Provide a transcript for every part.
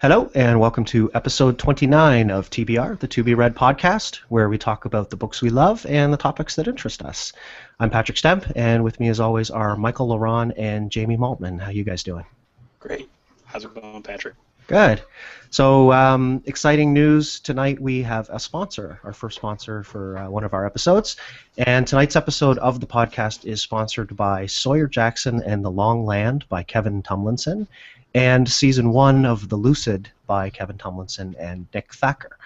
Hello, and welcome to episode 29 of TBR, the To Be Read podcast, where we talk about the books we love and the topics that interest us. I'm Patrick Stemp, and with me as always are Michael Ronn and Jamie Maltman. How you guys doing? Great. How's it going, Patrick? Good. So, exciting news. Tonight we have a sponsor, our first sponsor for one of our episodes. And tonight's episode of the podcast is sponsored by Sawyer Jackson and the Long Land by Kevin Tumlinson, and Season 1 of The Lucid by Kevin Tumlinson and Nick Thacker.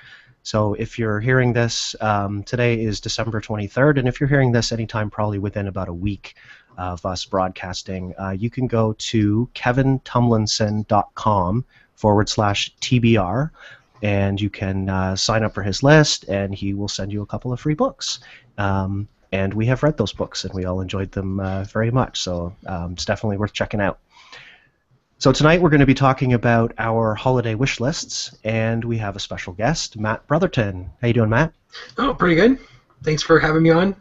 So if you're hearing this, today is December 23rd, and if you're hearing this anytime probably within about a week of us broadcasting, you can go to kevintumlinson.com/TBR, and you can sign up for his list, and he will send you a couple of free books. And we have read those books, and we all enjoyed them very much, so it's definitely worth checking out. So tonight we're going to be talking about our holiday wish lists, and we have a special guest, Matt Brotherton. How you doing, Matt? Oh, pretty good. Thanks for having me on.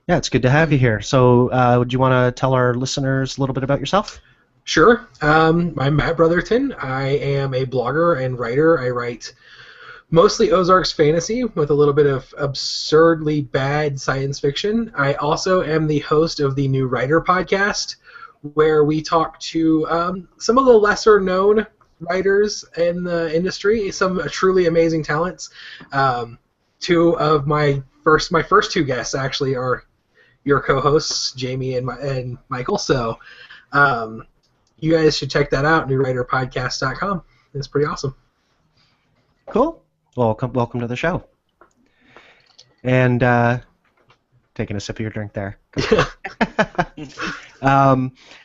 Yeah, it's good to have you here. So would you want to tell our listeners a little bit about yourself? Sure. I'm Matt Brotherton. I am a blogger and writer. I write mostly Ozarks fantasy with a little bit of absurdly bad science fiction. I also am the host of the New Writer podcast, where we talk to some of the lesser-known writers in the industry, some truly amazing talents. Two of my first two guests actually are your co-hosts, Jamie and Michael. So you guys should check that out, newwriterpodcast.com. It's pretty awesome. Cool. Welcome to the show. And taking a sip of your drink there.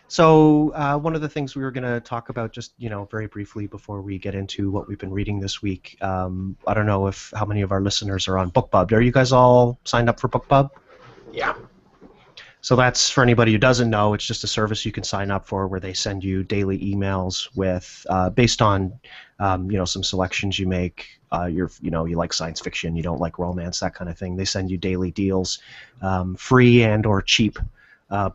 So one of the things we were going to talk about just, very briefly before we get into what we've been reading this week, I don't know how many of our listeners are on BookBub. Are you guys all signed up for BookBub? Yeah. So that's, for anybody who doesn't know, it's just a service you can sign up for where they send you daily emails with, based on, some selections you make. You like science fiction, you don't like romance, that kind of thing. They send you daily deals, free and or cheap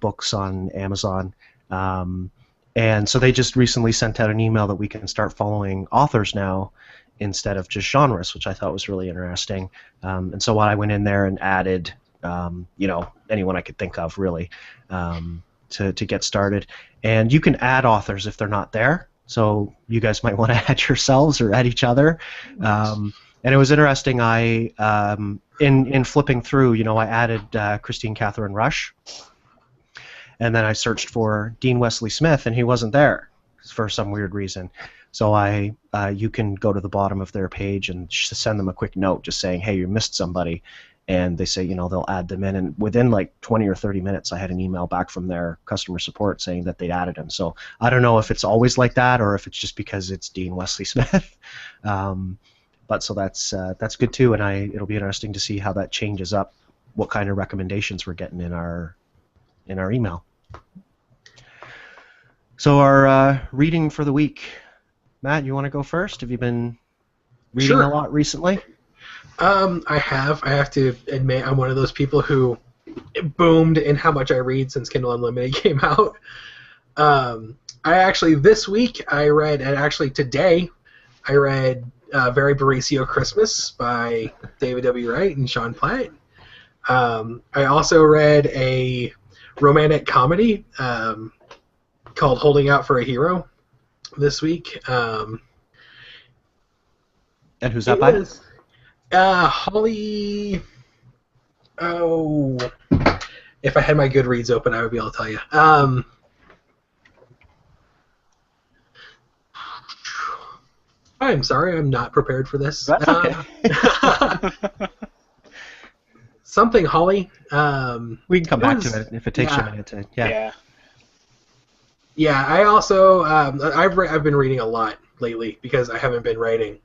books on Amazon. And so they just recently sent out an email that we can start following authors now instead of just genres, which I thought was really interesting. And so I went in there and added, anyone I could think of, really, to get started. And you can add authors if they're not there. So you guys might want to add yourselves or add each other. And it was interesting. In flipping through, I added Christine Catherine Rush. And then I searched for Dean Wesley Smith, and he wasn't there for some weird reason. So you can go to the bottom of their page and send them a quick note just saying, hey, you missed somebody. And they say, they'll add them in. And within like 20 or 30 minutes, I had an email back from their customer support saying that they'd added him. So I don't know if it's always like that or if it's just because it's Dean Wesley Smith. But so that's good too, and it'll be interesting to see how that changes up what kind of recommendations we're getting in our email. So our reading for the week. Matt, you want to go first? Have you been reading Sure. a lot recently? I have to admit I'm one of those people who boomed in how much I read since Kindle Unlimited came out. This week I read, and actually today I read Very Mauricio Christmas by David W. Wright and Sean Platt. I also read a romantic comedy called Holding Out for a Hero this week. And who's that by? Holly... Oh... If I had my Goodreads open, I would be able to tell you. I'm sorry, I'm not prepared for this. That's okay. Something Holly. We can come back to it if it takes you a minute to. Yeah. Yeah. I also I've been reading a lot lately because I haven't been writing.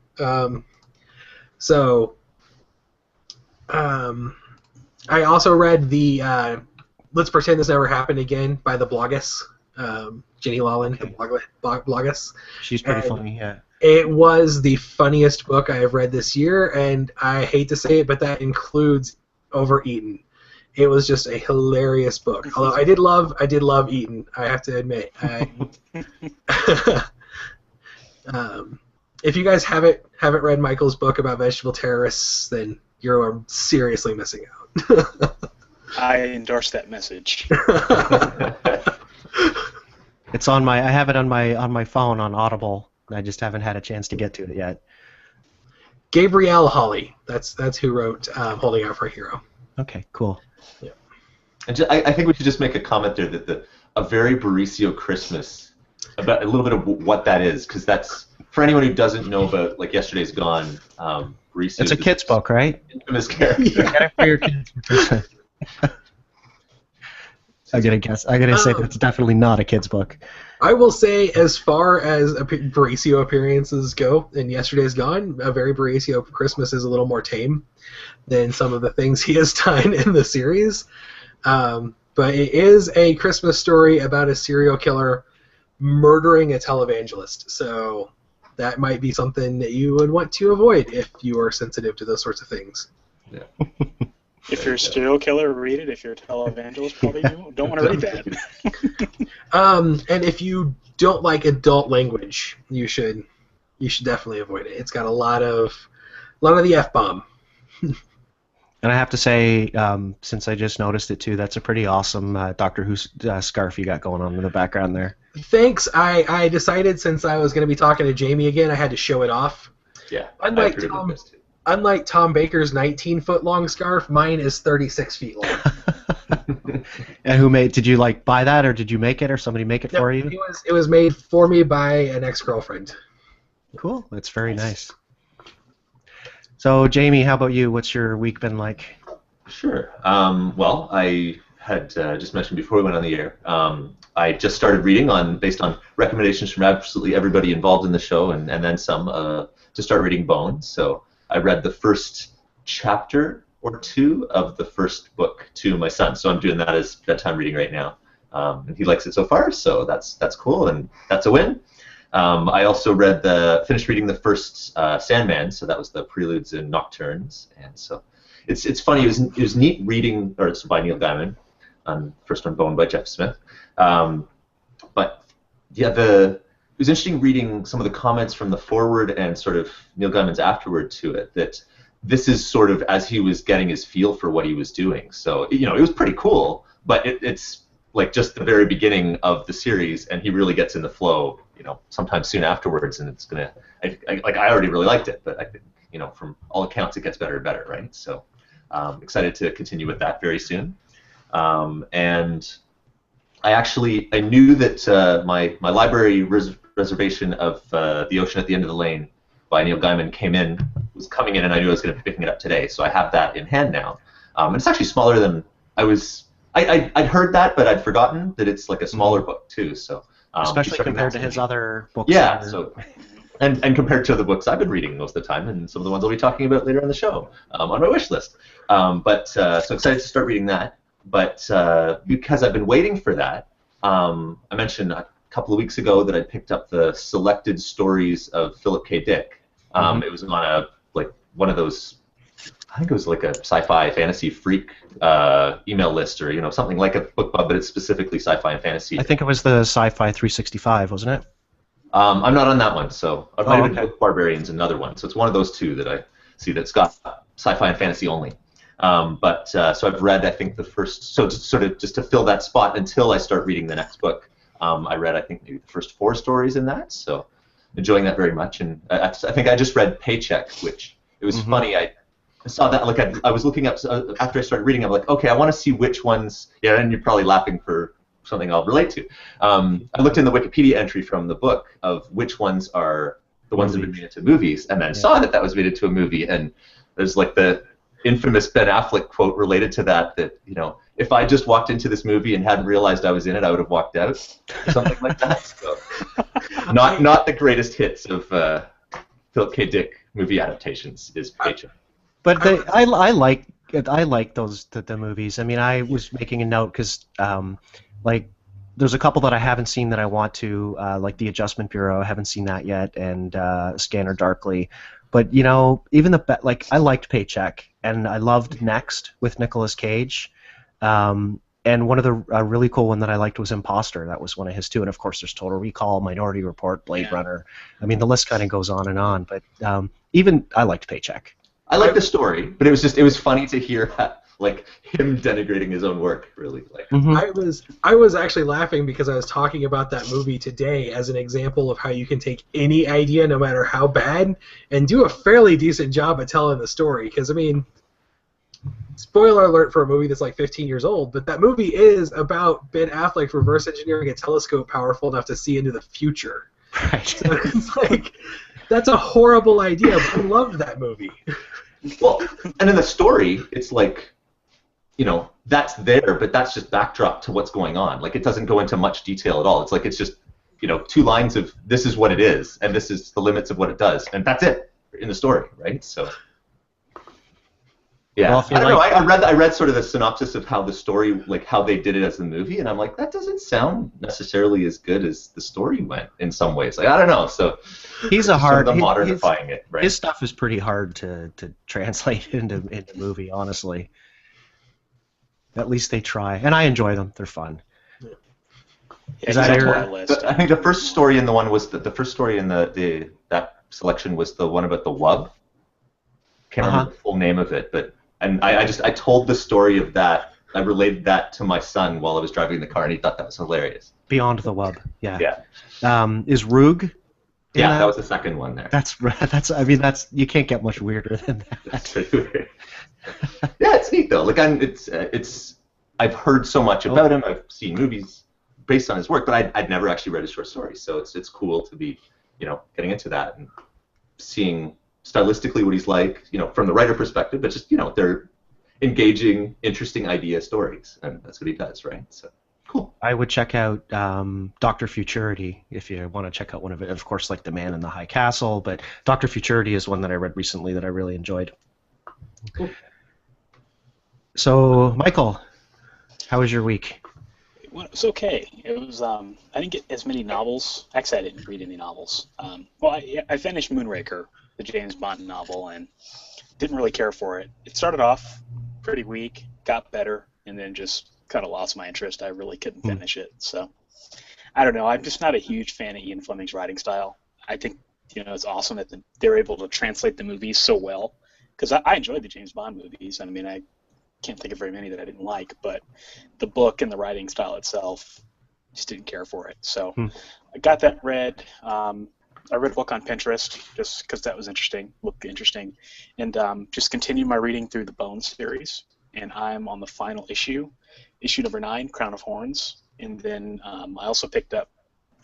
I also read the Let's Pretend This Never Happened Again by the bloggess, Jenny Lawland, the bloggess. She's pretty funny, yeah. It was the funniest book I have read this year, and I hate to say it, but that includes Overeaten. It was just a hilarious book. Although I did love Eaton, I have to admit. if you guys haven't read Michael's book about vegetable terrorists, then you're seriously missing out. I endorse that message. It's on my. I have it on my phone on Audible. I just haven't had a chance to get to it yet. Gabrielle Hawley. That's who wrote Holding Out for a Hero. Okay, cool. Yeah. And I think we should just make a comment there that a very Mauricio Christmas, about a little bit of what that is, because that's, for anyone who doesn't know about, like, Yesterday's Gone, Mauricio. It's a kid's book, right? Infamous character. Get it for your kids. I gotta say that's definitely not a kid's book. I will say, as far as Mauricio appearances go, in Yesterday's Gone, a very Mauricio Christmas is a little more tame than some of the things he has done in the series. But it is a Christmas story about a serial killer murdering a televangelist. So that might be something that you would want to avoid if you are sensitive to those sorts of things. Yeah. If you're a serial killer, read it. If you're a televangelist, probably don't want to read that. And if you don't like adult language, you should definitely avoid it. It's got a lot of the F-bomb. And I have to say, since I just noticed it too, that's a pretty awesome Doctor Who scarf you got going on in the background there. Thanks. I decided, since I was going to be talking to Jamie again, I had to show it off. Yeah. Unlike Tom Baker's 19-foot-long scarf, mine is 36 feet long. And did you buy that, or did you make it, or somebody make it for you? It was made for me by an ex-girlfriend. Cool. That's very nice. So, Jamie, how about you? What's your week been like? Sure. Well, I had just mentioned before we went on the air, I just started reading based on recommendations from absolutely everybody involved in the show, and then some, to start reading Bones. So I read the first chapter or two of the first book to my son. So I'm doing that as bedtime reading right now. And he likes it so far, so that's cool, and that's a win. I also finished reading the first Sandman, so that was the Preludes and Nocturnes, and so it's funny. It was neat reading, or it's by Neil Gaiman, first one Bone by Jeff Smith. But yeah, it was interesting reading some of the comments from the foreword and sort of Neil Gaiman's afterword to it. That this is sort of as he was getting his feel for what he was doing. So it was pretty cool, but it's like just the very beginning of the series, and he really gets in the flow, sometime soon afterwards, and it's gonna. I already really liked it, but I think, from all accounts, it gets better and better, right? So, excited to continue with that very soon. And I knew that my library reservation of The Ocean at the End of the Lane by Neil Gaiman was coming in, and I knew I was going to be picking it up today, so I have that in hand now. And it's actually smaller than I was. I'd heard that, but I'd forgotten that it's like a smaller book too. So especially compared to his other books. Yeah. So and compared to the books I've been reading most of the time, and some of the ones I'll be talking about later on the show on my wish list. So excited to start reading that. But because I've been waiting for that, I mentioned a couple of weeks ago that I picked up the selected stories of Philip K. Dick. It was on one of those. I think it was like a sci-fi fantasy freak email list, or something like a book club, but it's specifically sci-fi and fantasy. I think it was the Sci-Fi 365, wasn't it? I'm not on that one, so I might have been okay. Book Barbarians, another one. So it's one of those two that I see that's got sci-fi and fantasy only. So I've read, I think, the first. So just to fill that spot until I start reading the next book, I read, I think, maybe the first 4 stories in that. So enjoying that very much, and I think I just read Paycheck, which it was funny. I saw that, I was looking up after I started reading. I'm like, okay, I want to see which ones. Yeah, and you're probably laughing for something I'll relate to. I looked in the Wikipedia entry from the book of which ones are the ones that have been made into movies, and then saw that was made into a movie. And there's like the infamous Ben Affleck quote related to that if I just walked into this movie and hadn't realized I was in it, I would have walked out, or something like that. So, not the greatest hits of Philip K. Dick movie adaptations is Paycheck. But I like the movies. I mean, I was making a note because there's a couple that I haven't seen that I want to, like The Adjustment Bureau. I haven't seen that yet, and Scanner Darkly. But even I liked Paycheck, and I loved Next with Nicolas Cage. And And one of the really cool one that I liked was Imposter. That was one of his too. And of course, there's Total Recall, Minority Report, Blade Runner. I mean, the list kind of goes on and on. But even I liked Paycheck. I like the story, but it was funny to hear like him denigrating his own work. Really, like I was actually laughing because I was talking about that movie today as an example of how you can take any idea, no matter how bad, and do a fairly decent job at telling the story. Because I mean, spoiler alert for a movie that's like 15 years old, but that movie is about Ben Affleck reverse engineering a telescope powerful enough to see into the future. Right. So it's like, that's a horrible idea, but I loved that movie. Well, and in the story, it's like, you know, that's there, but that's just backdrop to what's going on. Like, it doesn't go into much detail at all. It's like, it's just, you know, 2 lines of this is what it is, and this is the limits of what it does, and that's it in the story, right? So. Yeah, well, I don't know. I read sort of the synopsis of how the story, like how they did it as the movie, and I'm like, that doesn't sound necessarily as good as the story went in some ways. Like, I don't know. So he's a hard. Sort of modernifying it, right? His stuff is pretty hard to translate into movie, honestly. At least they try, and I enjoy them. They're fun. Yeah, Is that your list? I think the first story in the one was the first story in that selection was the one about the wub. Can't remember the full name of it, but. And I told the story of that. I related that to my son while I was driving the car, and he thought that was hilarious. Beyond the Wub? Yeah. Yeah. Is Roog? Yeah, that was the second one there. That's. I mean, you can't get much weirder than that. That's pretty weird. Yeah, it's neat though. Like I've heard so much about him. I've seen movies based on his work, but I'd never actually read his short stories. So it's cool to be, you know, getting into that and seeing. Stylistically what he's like, you know, from the writer perspective, but just, you know, they're engaging, interesting idea stories, and that's what he does, right? So, cool. I would check out Dr. Futurity if you want to check out one of it. Of course, like The Man in the High Castle, but Dr. Futurity is one that I read recently that I really enjoyed. Cool. So, Michael, how was your week? Well, it was okay. It was. I didn't get as many novels. Actually, I didn't read any novels. Well, I finished Moonraker, the James Bond novel, and didn't really care for it. It started off pretty weak, got better, and then just kind of lost my interest. I really couldn't finish it. So, I don't know. I'm just not a huge fan of Ian Fleming's writing style. I think, you know, it's awesome that they're able to translate the movies so well, because I enjoyed the James Bond movies. I mean, I can't think of very many that I didn't like, but the book and the writing style itself, just didn't care for it. So I got that read. I read a book on Pinterest just because that was interesting, looked interesting, and just continued my reading through the Bones series. And I'm on the final issue number 9, Crown of Horns. And then I also picked up,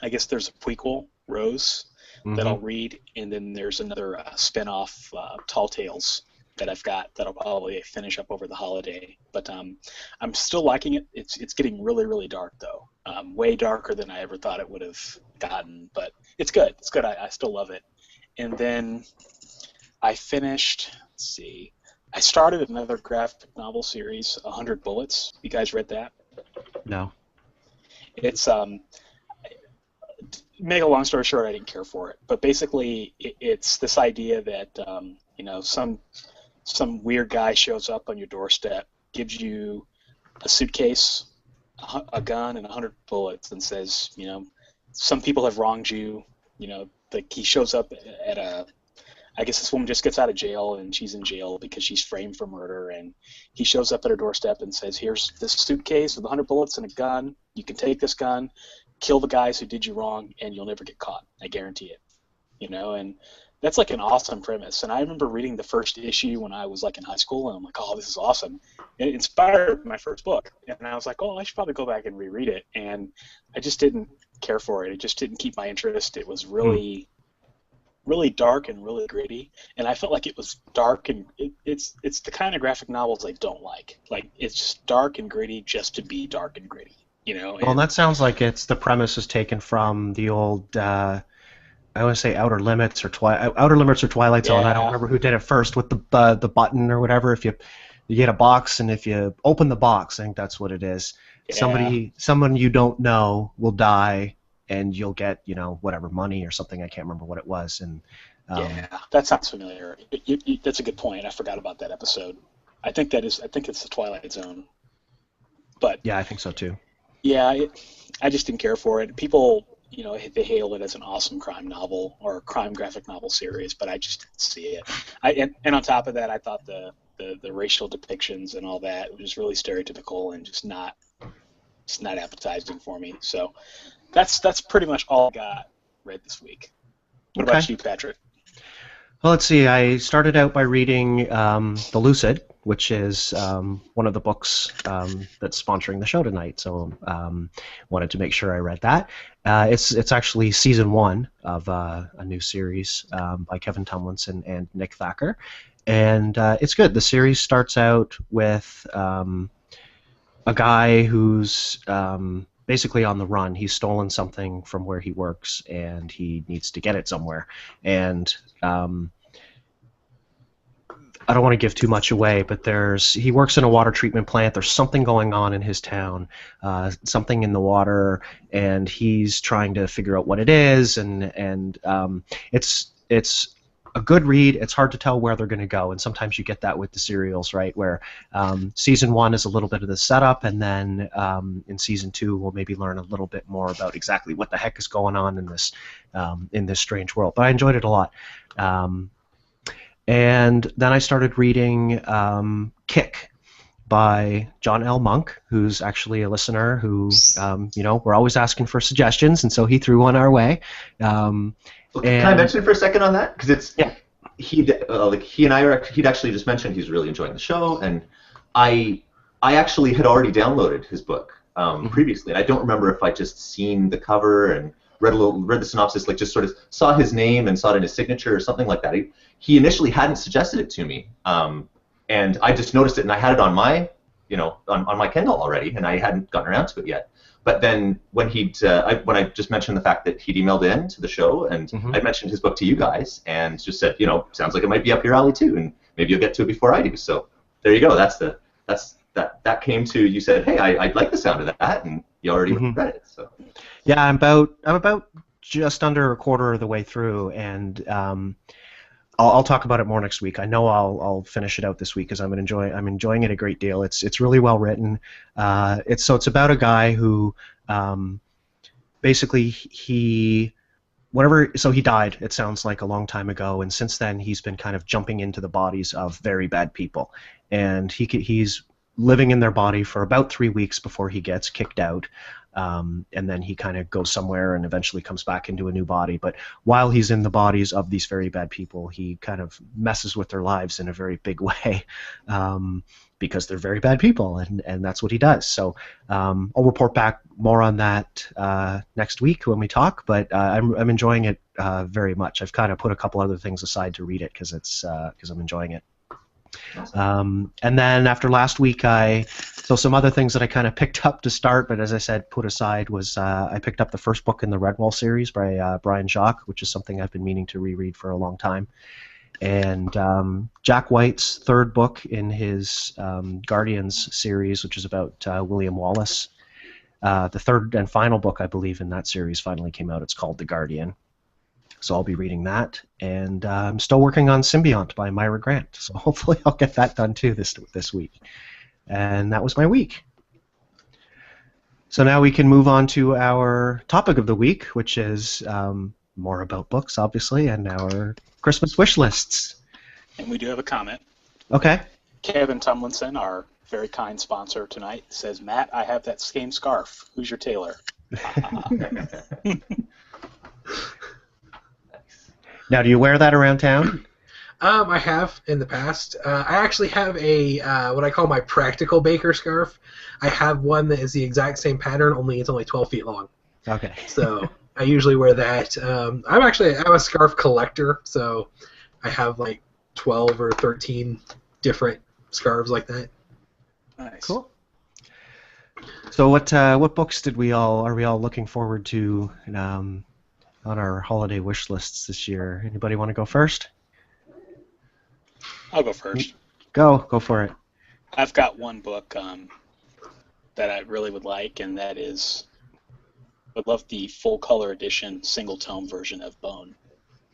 I guess there's a prequel, Rose, that I'll read, and then there's another spin-off, Tall Tales, that I've got that I'll probably finish up over the holiday. But I'm still liking it. It's getting really, really dark, though. Way darker than I ever thought it would have gotten. But it's good. It's good. I still love it. And then I finished, let's see, I started another graphic novel series, 100 Bullets. You guys read that? No. It's, make a long story short, I didn't care for it. But basically, it's this idea that, you know, some weird guy shows up on your doorstep, gives you a suitcase, a gun, and 100 bullets, and says, you know, some people have wronged you. You know, like he shows up at I guess this woman just gets out of jail, and she's in jail because she's framed for murder, and he shows up at her doorstep and says, here's this suitcase with 100 bullets and a gun. You can take this gun, kill the guys who did you wrong, and you'll never get caught. I guarantee it. You know, and that's like an awesome premise. And I remember reading the first issue when I was like in high school, and I'm like, oh, this is awesome. And it inspired my first book. And I was like, oh, I should probably go back and reread it. And I just didn't care for it. It just didn't keep my interest. It was really, really dark and really gritty. And I felt like it was dark, and it's the kind of graphic novels I don't like. Like, it's just dark and gritty just to be dark and gritty. You know? Well, that sounds like the premise is taken from the old, I want to say Outer Limits or Twilight Zone. I don't remember who did it first with the button or whatever. If you get a box, and if you open the box, I think that's what it is. Yeah. Someone you don't know will die, and you'll get, you know, whatever, money or something. I can't remember what it was. And yeah, that sounds familiar. That's a good point. I forgot about that episode. I think it's the Twilight Zone. But Yeah, I think so too. yeah, I just didn't care for it. People, they hail it as an awesome crime novel or crime graphic novel series, but I just didn't see it. And on top of that, I thought the racial depictions and all that was really stereotypical and just not appetizing for me. So that's pretty much all I got read this week. What about you, Patrick? Well, let's see. I started out by reading The Lucid, which is one of the books that's sponsoring the show tonight. So wanted to make sure I read that. It's actually season 1 of a new series by Kevin Tumlinson and Nick Thacker, and it's good. The series starts out with a guy who's basically on the run. He's stolen something from where he works, and he needs to get it somewhere. And I don't want to give too much away, but he works in a water treatment plant. There's something going on in his town, something in the water, and he's trying to figure out what it is. And it's a good read. It's hard to tell where they're going to go, and sometimes you get that with the serials, right? Where season 1 is a little bit of the setup, and then in season 2 we'll maybe learn a little bit more about exactly what the heck is going on in this strange world. But I enjoyed it a lot. And then I started reading Kick by John L. Monk, who's actually a listener who, we're always asking for suggestions, and so he threw one our way. Can I mention it for a second on that? Because he'd actually just mentioned he's really enjoying the show, and I actually had already downloaded his book previously, and I don't remember if I just seen the cover and read the synopsis, like just sort of saw his name and saw it in his signature or something like that. He initially hadn't suggested it to me, and I just noticed it, and I had it on my, on my Kindle already, and I hadn't gotten around to it yet. But then when when I just mentioned the fact that he'd emailed in to the show, and I mentioned his book to you guys, and just said, sounds like it might be up your alley too, and maybe you'll get to it before I do. So there you go. That came to, you said, hey, I'd like the sound of that, and you already read it. So yeah, I'm about just under a quarter of the way through, and I'll talk about it more next week. I know I'll finish it out this week because I'm enjoying it a great deal. It's really well written. It's about a guy who basically he died, it sounds like, a long time ago, and since then he's been kind of jumping into the bodies of very bad people, and he's living in their body for about 3 weeks before he gets kicked out. And then he kind of goes somewhere and eventually comes back into a new body. But while he's in the bodies of these very bad people, he kind of messes with their lives in a very big way, because they're very bad people, and that's what he does. So I'll report back more on that next week when we talk. But I'm enjoying it very much. I've kind of put a couple other things aside to read it because I'm enjoying it. And then after last week, so some other things that I kind of picked up to start, but as I said, put aside, was I picked up the first book in the Redwall series by Brian Jacques, which is something I've been meaning to reread for a long time. And Jack White's third book in his Guardians series, which is about William Wallace. The third and final book, I believe, in that series finally came out. It's called The Guardian. So I'll be reading that, and I'm still working on Symbiont by Myra Grant, so hopefully I'll get that done too this week. And that was my week. So now we can move on to our topic of the week, which is more about books, obviously, and our Christmas wish lists. And we do have a comment. Okay. Kevin Tumlinson, our very kind sponsor tonight, says, Matt, I have that same scarf. Who's your tailor? Now, do you wear that around town? I have in the past. I actually have a what I call my practical baker scarf. I have one that is the exact same pattern, only it's only 12 feet long. Okay. So I usually wear that. I'm a scarf collector, so I have like 12 or 13 different scarves like that. Nice. Cool. So what books are we all looking forward to on our holiday wish lists this year? Anybody want to go first? I'll go first. Go for it. I've got one book that I really would like, and that is, would love the full color edition, single tome version of Bone.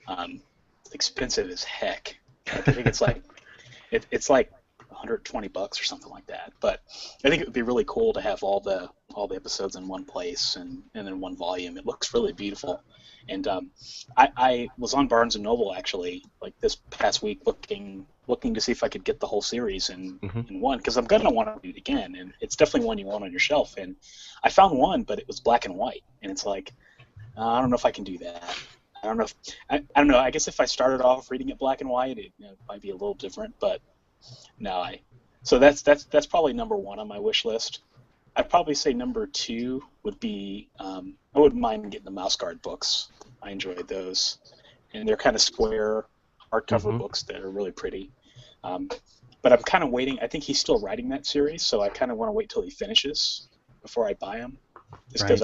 It's expensive as heck. I think it's like it's like $120 or something like that. But I think it would be really cool to have all the episodes in one place and in one volume. It looks really beautiful. And I was on Barnes and Noble actually, like this past week, looking to see if I could get the whole series in one, because I'm gonna want to read it again, and it's definitely one you want on your shelf. And I found one, but it was black and white, and it's like, I don't know if I can do that. I don't know. I don't know. I guess if I started off reading it black and white, it might be a little different. But no, so that's probably number one on my wish list. I'd probably say number two would be I wouldn't mind getting the Mouse Guard books. I enjoyed those, and they're kind of square hardcover books that are really pretty. But I'm kind of waiting. I think he's still writing that series, so I kind of want to wait till he finishes before I buy them. Just because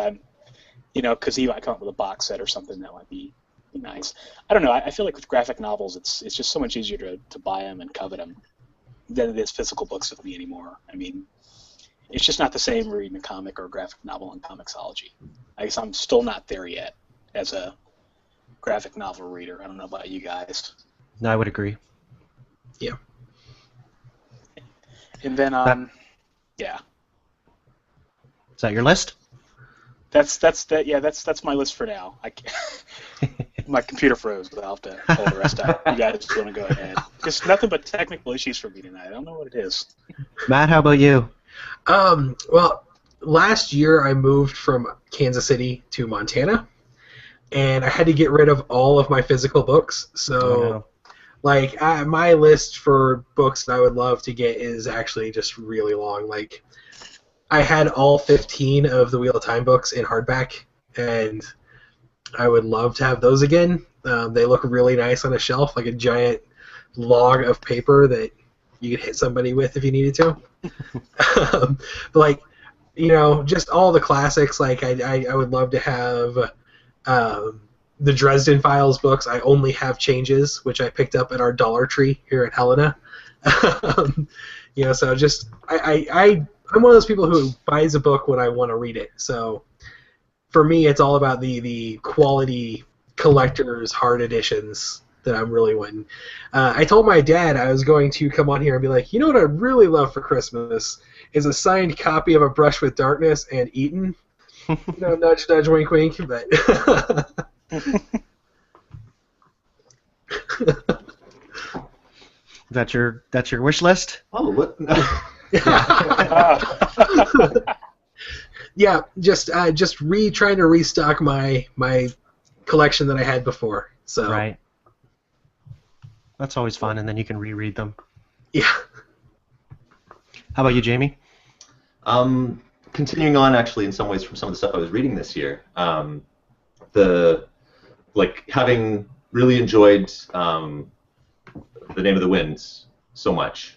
because he might come up with a box set or something that might be nice. I don't know. I feel like with graphic novels, it's just so much easier to buy them and covet them than it is physical books with me anymore. I mean, it's just not the same reading a comic or a graphic novel in Comixology. I guess I'm still not there yet as a graphic novel reader. I don't know about you guys. No, I would agree. Yeah. And then, yeah. Is that your list? That's my list for now. My computer froze, but I'll have to pull the rest out. You guys want to go ahead? Just nothing but technical issues for me tonight. I don't know what it is. Matt, how about you? Well, last year I moved from Kansas City to Montana, and I had to get rid of all of my physical books. So, my list for books that I would love to get is actually just really long. Like, I had all 15 of the Wheel of Time books in hardback, and I would love to have those again. They look really nice on a shelf, like a giant log of paper that you could hit somebody with if you needed to. But just all the classics. Like I would love to have the Dresden Files books. I only have Changes, which I picked up at our Dollar Tree here at Helena. So just I'm one of those people who buys a book when I want to read it. So for me, it's all about the quality collector's hard editions that I'm really wanting. I told my dad I was going to come on here and be like, you know what I'd really love for Christmas is a signed copy of A Brush with Darkness and Eaton. Nudge, nudge, wink, wink. But that's your wish list? Oh, what? Yeah, just trying to restock my collection that I had before. So right. That's always fun, and then you can reread them. Yeah. How about you, Jamie? Continuing on, actually, in some ways from some of the stuff I was reading this year, having really enjoyed The Name of the Wind so much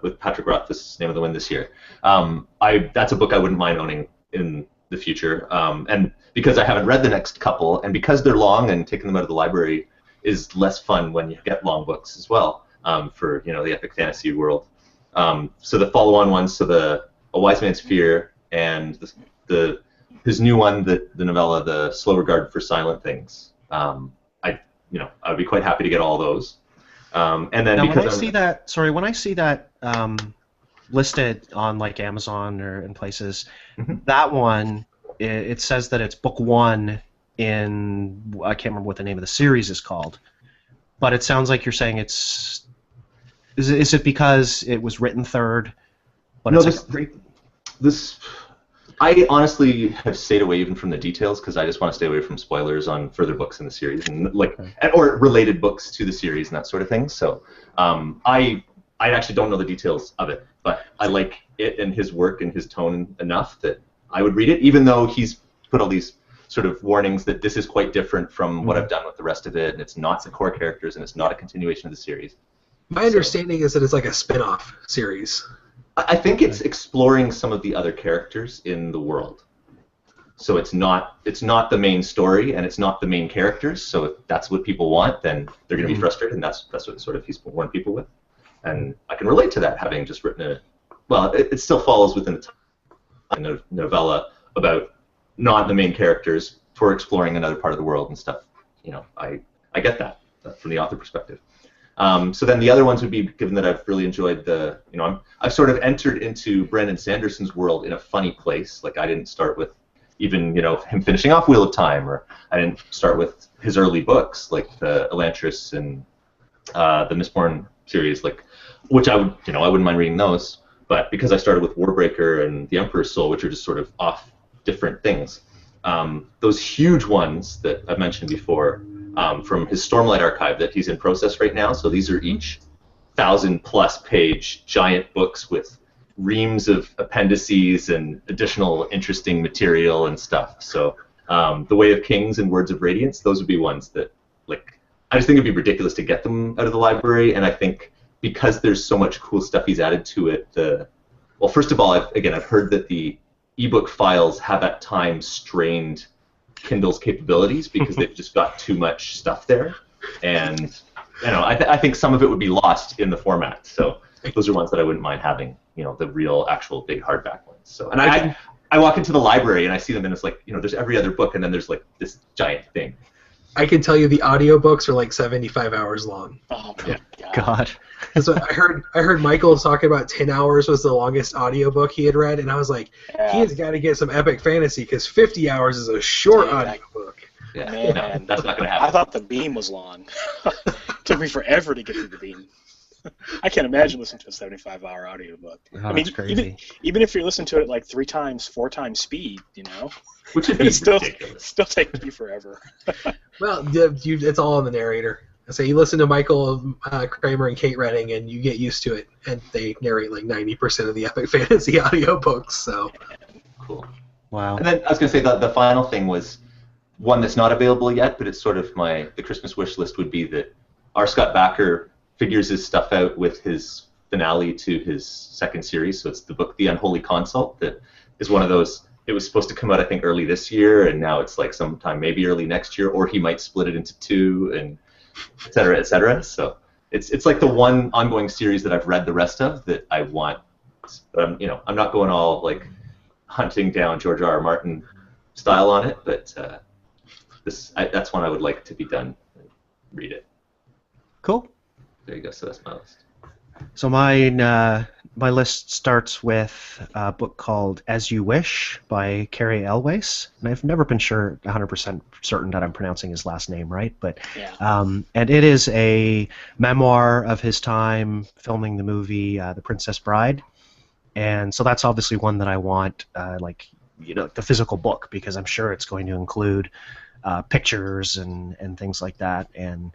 with Patrick Rothfuss's Name of the Wind this year. That's a book I wouldn't mind owning in the future, and because I haven't read the next couple, and because they're long and taking them out of the library is less fun when you get long books as well for the epic fantasy world. So the follow-on ones, so A Wise Man's Fear and his new one, the novella, The Slow Regard for Silent Things. I'd be quite happy to get all those. And then now, because when I see that listed on like Amazon or in places, that one it says that it's book one in, I can't remember what the name of the series is called, but it sounds like you're saying is it because it was written third? But no, this I honestly have stayed away even from the details because I just want to stay away from spoilers on further books in the series and or related books to the series and that sort of thing. So I actually don't know the details of it, but I like it and his work and his tone enough that I would read it, even though he's put all these sort of warnings that this is quite different from what I've done with the rest of it, and it's not the core characters, and it's not a continuation of the series. My understanding is that it's like a spin-off series. I think it's exploring some of the other characters in the world. So it's not the main story, and it's not the main characters. So if that's what people want, then they're going to be frustrated, and that's what sort of he's warned people with. And I can relate to that, having just written it still follows within a novella about not the main characters for exploring another part of the world and stuff. I get that from the author perspective. So then the other ones would be, given that I've really enjoyed I've sort of entered into Brandon Sanderson's world in a funny place. Like I didn't start with even him finishing off Wheel of Time, or I didn't start with his early books like the Elantris and the Mistborn series, like which I wouldn't mind reading those. But because I started with Warbreaker and The Emperor's Soul, which are just sort of off different things, those huge ones that I've mentioned before. From his Stormlight archive that he's in process right now. So these are each 1,000+ page giant books with reams of appendices and additional interesting material and stuff. So The Way of Kings and Words of Radiance, those would be ones that, like, I just think it'd be ridiculous to get them out of the library. And I think because there's so much cool stuff he's added to it, well, first of all, I've heard that the ebook files have at times strained Kindle's capabilities because they've just got too much stuff there, and I think some of it would be lost in the format. So those are ones that I wouldn't mind having, the real, actual big hardback ones. So, and I walk into the library and I see them, and it's like, there's every other book, and then there's like this giant thing. I can tell you the audiobooks are like 75 hours long. Oh my God. So I heard Michael talking about 10 hours was the longest audiobook he had read, and I was like, he has got to get some epic fantasy because 50 hours is a short audiobook. Yeah, Man, no, that's not going to happen. I thought the Beam was long. Took me forever to get through the Beam. I can't imagine listening to a 75-hour audiobook. Oh, that's crazy. Even if you're listening to it like 3 times, 4 times speed, which would be ridiculous. Still takes you forever. Well, it's all in the narrator. So you listen to Michael Kramer and Kate Redding, and you get used to it, and they narrate like 90% of the epic fantasy audiobooks. So cool. Wow. And then I was going to say the final thing was one that's not available yet, but it's sort of the Christmas wish list would be that R. Scott Bakker figures his stuff out with his finale to his second series. So it's the book The Unholy Consult that is one of those. It was supposed to come out, I think, early this year, and now it's like sometime maybe early next year, or he might split it into 2, and et cetera, et cetera. So it's like the one ongoing series that I've read the rest of that I want. But I'm not going all like hunting down George R. R. Martin style on it, but that's one I would like to be done. Read it. Cool. There you go. So that's my list. So my list starts with a book called As You Wish by Carrie Elwes, and I've never been 100% certain that I'm pronouncing his last name right, but and it is a memoir of his time filming the movie The Princess Bride, and so that's obviously one that I want, the physical book, because I'm sure it's going to include pictures and things like that, and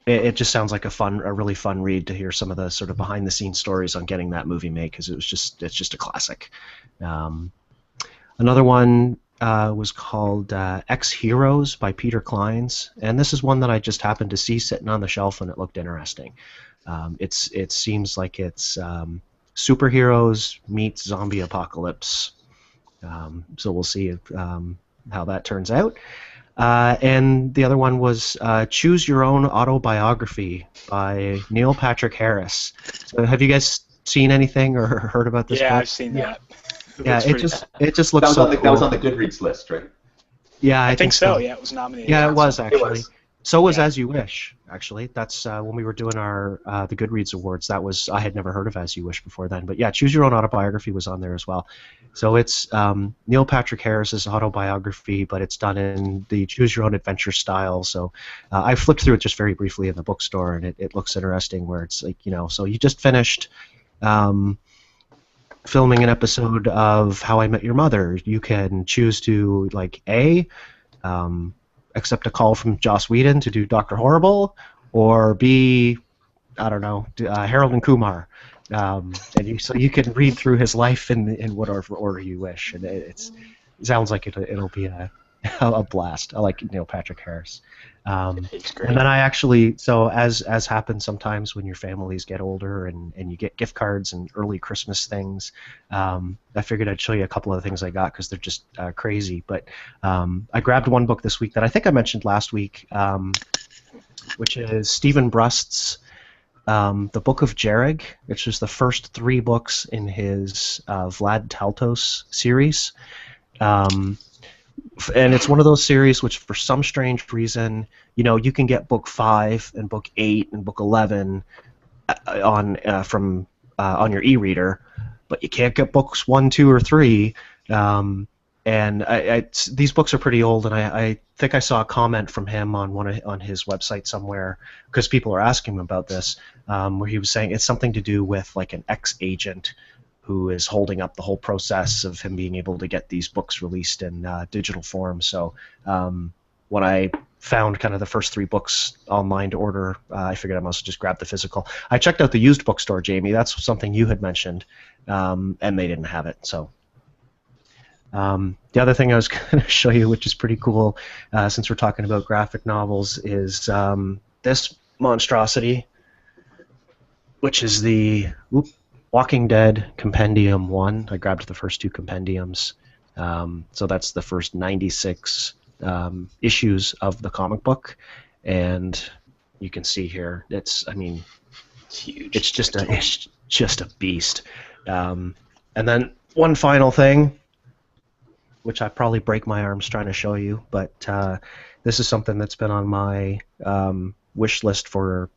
it just sounds like a really fun read to hear some of the sort of behind-the-scenes stories on getting that movie made, because it's just a classic. Another one was called Ex-Heroes by Peter Clines, and this is one that I just happened to see sitting on the shelf and it looked interesting. It seems like it's superheroes meets zombie apocalypse, so we'll see how that turns out. And the other one was Choose Your Own Autobiography by Neil Patrick Harris. So have you guys seen anything or heard about this book? I've seen that. Yeah, it just looks so cool. That was on the Goodreads list, right? Yeah, I think so. Yeah, it was nominated. Yeah, it was actually. It was. So was As You Wish, actually. That's when we were doing our the Goodreads Awards. I had never heard of As You Wish before then. But yeah, Choose Your Own Autobiography was on there as well. So it's Neil Patrick Harris's autobiography, but it's done in the Choose Your Own Adventure style. So I flipped through it just very briefly in the bookstore, and it looks interesting where it's like, so you just finished filming an episode of How I Met Your Mother. You can choose to, like, accept a call from Joss Whedon to do Dr. Horrible, or B, I don't know, Harold and Kumar. So you can read through his life in whatever order you wish, and it sounds like it'll be a blast. I like Neil Patrick Harris. It's great. And then I actually, so as happens sometimes when your families get older and you get gift cards and early Christmas things, I figured I'd show you a couple of the things I got because they're just crazy. But I grabbed one book this week that I think I mentioned last week, which is Stephen Brust's The Book of Jereg, which is the first 3 books in his Vlad Taltos series. And it's one of those series which, for some strange reason, you can get book 5 and book 8 and book 11 on your e-reader, but you can't get books 1, 2, or 3. And these books are pretty old, and I think I saw a comment from him on his website somewhere, because people are asking him about this, where he was saying it's something to do with like an ex-agent who is holding up the whole process of him being able to get these books released in digital form. So when I found kind of the first 3 books online to order, I figured I must just grab the physical. I checked out the used bookstore, Jamie. That's something you had mentioned, and they didn't have it. So the other thing I was going to show you, which is pretty cool, since we're talking about graphic novels, is this monstrosity, which is the Walking Dead Compendium 1. I grabbed the first 2 compendiums. So that's the first 96 issues of the comic book, and you can see here it's huge. It's just a beast. And then one final thing, which I probably break my arms trying to show you, but this is something that's been on my wish list for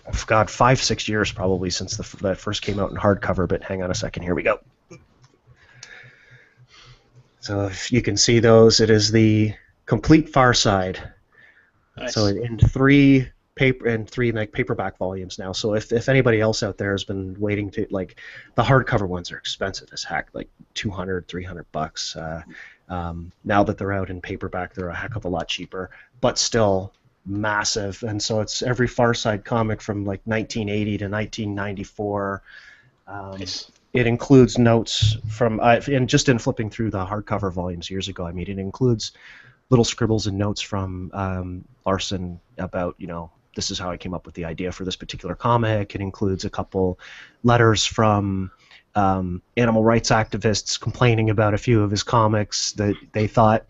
5-6 years probably, since that first came out in hardcover. But hang on a second, here we go. So if you can see those, it is the complete Far Side. Nice. So in 3 paperback volumes now. So if anybody else out there has been waiting to, like, the hardcover ones are expensive as heck, like $200-$300. Now that they're out in paperback, they're a heck of a lot cheaper, but still massive. And so it's every Far Side comic from like 1980 to 1994. Nice. It includes notes from, and just in flipping through the hardcover volumes years ago, it includes little scribbles and notes from Larson about, this is how I came up with the idea for this particular comic. It includes a couple letters from animal rights activists complaining about a few of his comics that they thought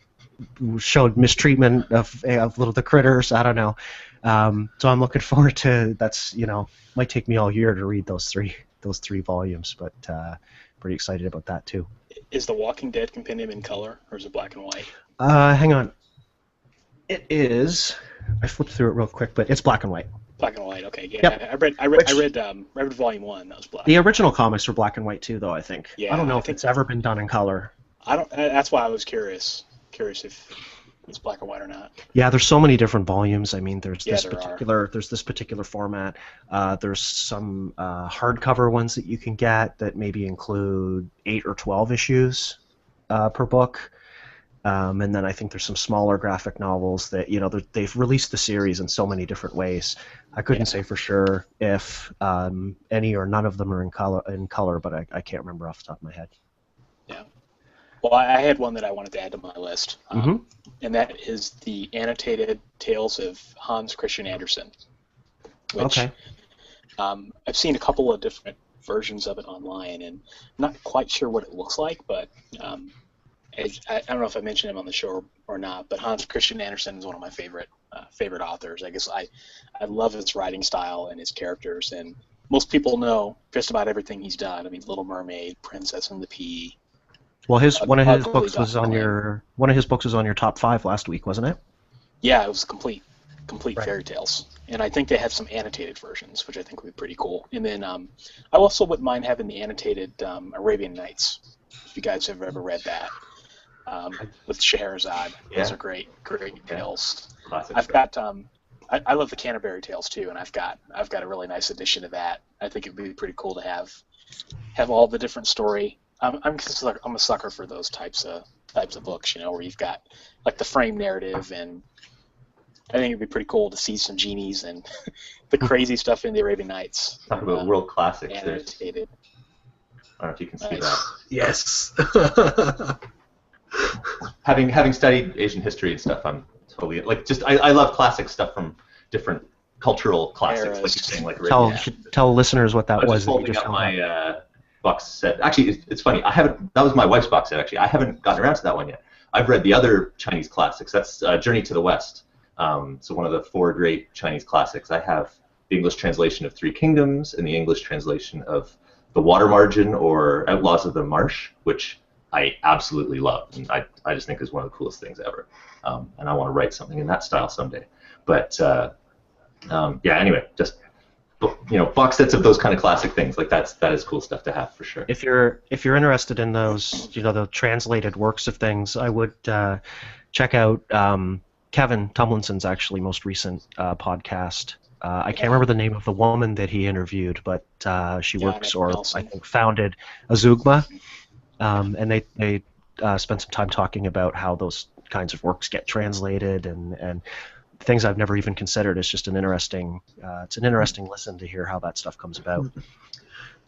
showed mistreatment of the critters. I don't know. So I'm looking forward to, might take me all year to read those three volumes, but pretty excited about that too. Is the Walking Dead compendium in color, or is it black and white? Hang on. It is. I flipped through it real quick, but it's black and white. Black and white. Okay. Yeah. Yep. I read volume 1. That was black. The original comics were black and white too, though. I think. Yeah, I don't know if it's ever been done in color. That's why I was curious if it's black and white or not. Yeah, there's so many different volumes. There's there's this particular format. There's some hardcover ones that you can get that maybe include 8 or 12 issues per book. And then I think there's some smaller graphic novels that, they've released the series in so many different ways. I couldn't say for sure if any or none of them are in color, but I can't remember off the top of my head. Yeah. Well, I had one that I wanted to add to my list, and that is the annotated tales of Hans Christian Andersen. Which, okay. I've seen a couple of different versions of it online, and I'm not quite sure what it looks like, but I don't know if I mentioned him on the show or not, but Hans Christian Andersen is one of my favorite authors. I guess I love his writing style and his characters, and most people know just about everything he's done. Little Mermaid, Princess and the Pea. Well, one of his books was on your top 5 last week, wasn't it? Yeah, it was complete right. fairy tales, and I think they have some annotated versions, which I think would be pretty cool. And then I also wouldn't mind having the annotated Arabian Nights, if you guys have ever read that. With Scheherazade. Yeah. Those are great tales. Classic I've stuff. got I love the Canterbury Tales too, and I've got a really nice edition of that. I think it'd be pretty cool to have all the different story. I'm a sucker for those types of books, where you've got like the frame narrative, and I think it'd be pretty cool to see some genies and the crazy stuff in the Arabian Nights. Talk about world classics. Annotated. I don't know if you can see Nice. that. Yes. Having studied Asian history and stuff, I'm totally I love classic stuff from different cultural classics, Eras. like you're saying, like Tell listeners what that I was was. just holding up my box set. Actually, it's funny. That was my wife's box set. Actually, I haven't gotten around to that one yet. I've read the other Chinese classics. That's Journey to the West. So one of the 4 great Chinese classics. I have the English translation of Three Kingdoms and the English translation of The Water Margin or Outlaws of the Marsh, which I absolutely love, and I just think is one of the coolest things ever. And I want to write something in that style someday. But yeah, anyway, just box sets of those kind of classic things, like that is cool stuff to have for sure. If you're interested in those, the translated works of things, I would check out Kevin Tomlinson's actually most recent podcast. I can't remember the name of the woman that he interviewed, but she works or I think founded Azugma, and they spent some time talking about how those kinds of works get translated and things I've never even considered. It's just an interesting listen to hear how that stuff comes about.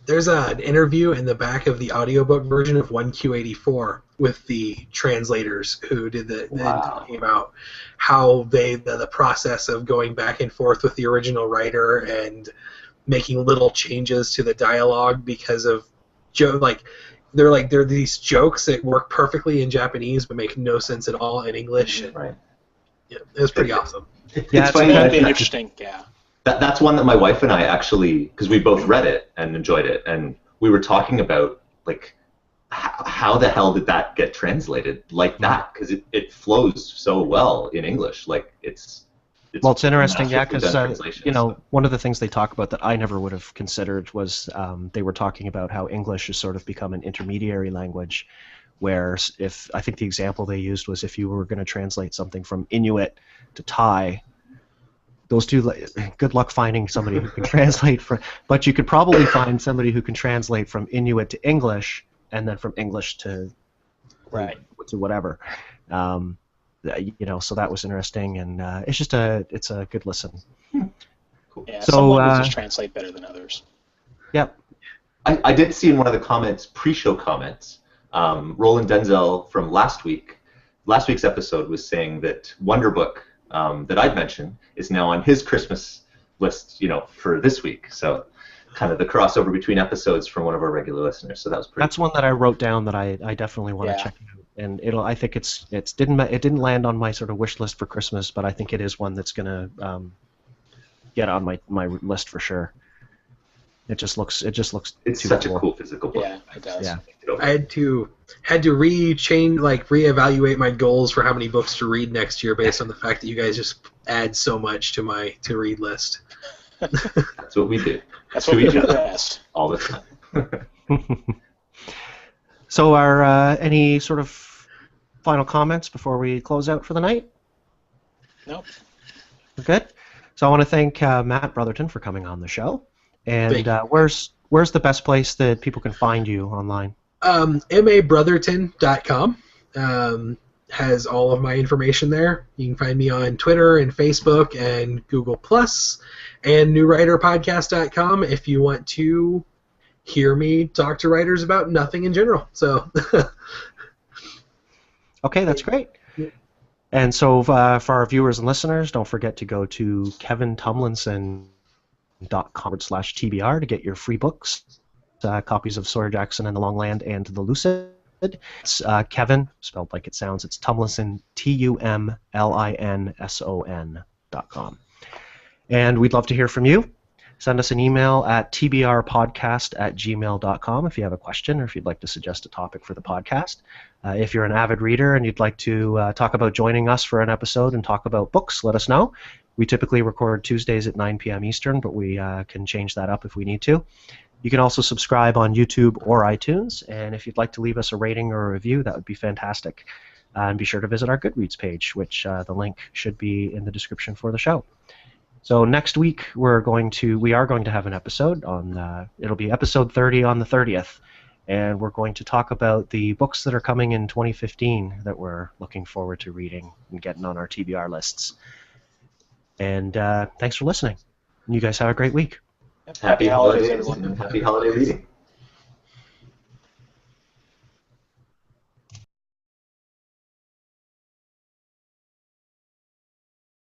There's an interview in the back of the audiobook version of 1Q84 with the translators who did talking about how the process of going back and forth with the original writer and making little changes to the dialogue because of there are these jokes that work perfectly in Japanese but make no sense at all in English. Right. Yeah, it was pretty awesome. It's funny. That'd be interesting. Yeah. That's one that my wife and I actually, because we both read it and enjoyed it, and we were talking about like how the hell did that get translated like that? Because it flows so well in English. Like it's interesting, yeah, because one of the things they talk about that I never would have considered was they were talking about how English has sort of become an intermediary language, where if I think the example they used was if you were going to translate something from Inuit to Thai, those two, good luck finding somebody who can translate but you could probably find somebody who can translate from Inuit to English and then from English to whatever. So that was interesting, and it's a good listen. Cool. Yeah, so, some languages translate better than others. Yep. I did see in one of the comments, pre-show comments, Roland Denzel from last week's episode was saying that Wonderbook that I'd mentioned is now on his Christmas list, for this week. So kind of the crossover between episodes from one of our regular listeners. So that was pretty. That's one that I wrote down that I definitely want to check out, and I think it didn't land on my sort of wish list for Christmas, but I think it is one that's gonna get on my list for sure. It just looks. It's such a cool physical book. Yeah, it does. Yeah. I had to reevaluate my goals for how many books to read next year based on the fact that you guys just add so much to my to read list. That's what we do. That's what we do best all the time. So, are any sort of final comments before we close out for the night? Nope. Good. So I want to thank Matt Brotherton for coming on the show. And where's the best place that people can find you online? mabrotherton.com has all of my information there. You can find me on Twitter and Facebook and Google+, and newwriterpodcast.com if you want to hear me talk to writers about nothing in general. So. Okay, that's great. And so for our viewers and listeners, don't forget to go to kevintomlinson.com/TBR to get your free books, copies of Sawyer Jackson and the Long Land and The Lucid. It's Kevin, spelled like it sounds. It's Tomlinson, TUMLINSON.com. And we'd love to hear from you. Send us an email at tbrpodcast@gmail.com if you have a question or if you'd like to suggest a topic for the podcast. If you're an avid reader and you'd like to talk about joining us for an episode and talk about books, let us know. We typically record Tuesdays at 9 p.m. Eastern, but we can change that up if we need to. You can also subscribe on YouTube or iTunes, and if you'd like to leave us a rating or a review, that would be fantastic. And be sure to visit our Goodreads page, which the link should be in the description for the show. So next week we are going to have an episode on it'll be episode 30 on the 30th, and we're going to talk about the books that are coming in 2015 that we're looking forward to reading and getting on our TBR lists. And thanks for listening. You guys have a great week. Happy holidays, everyone. Happy holiday reading.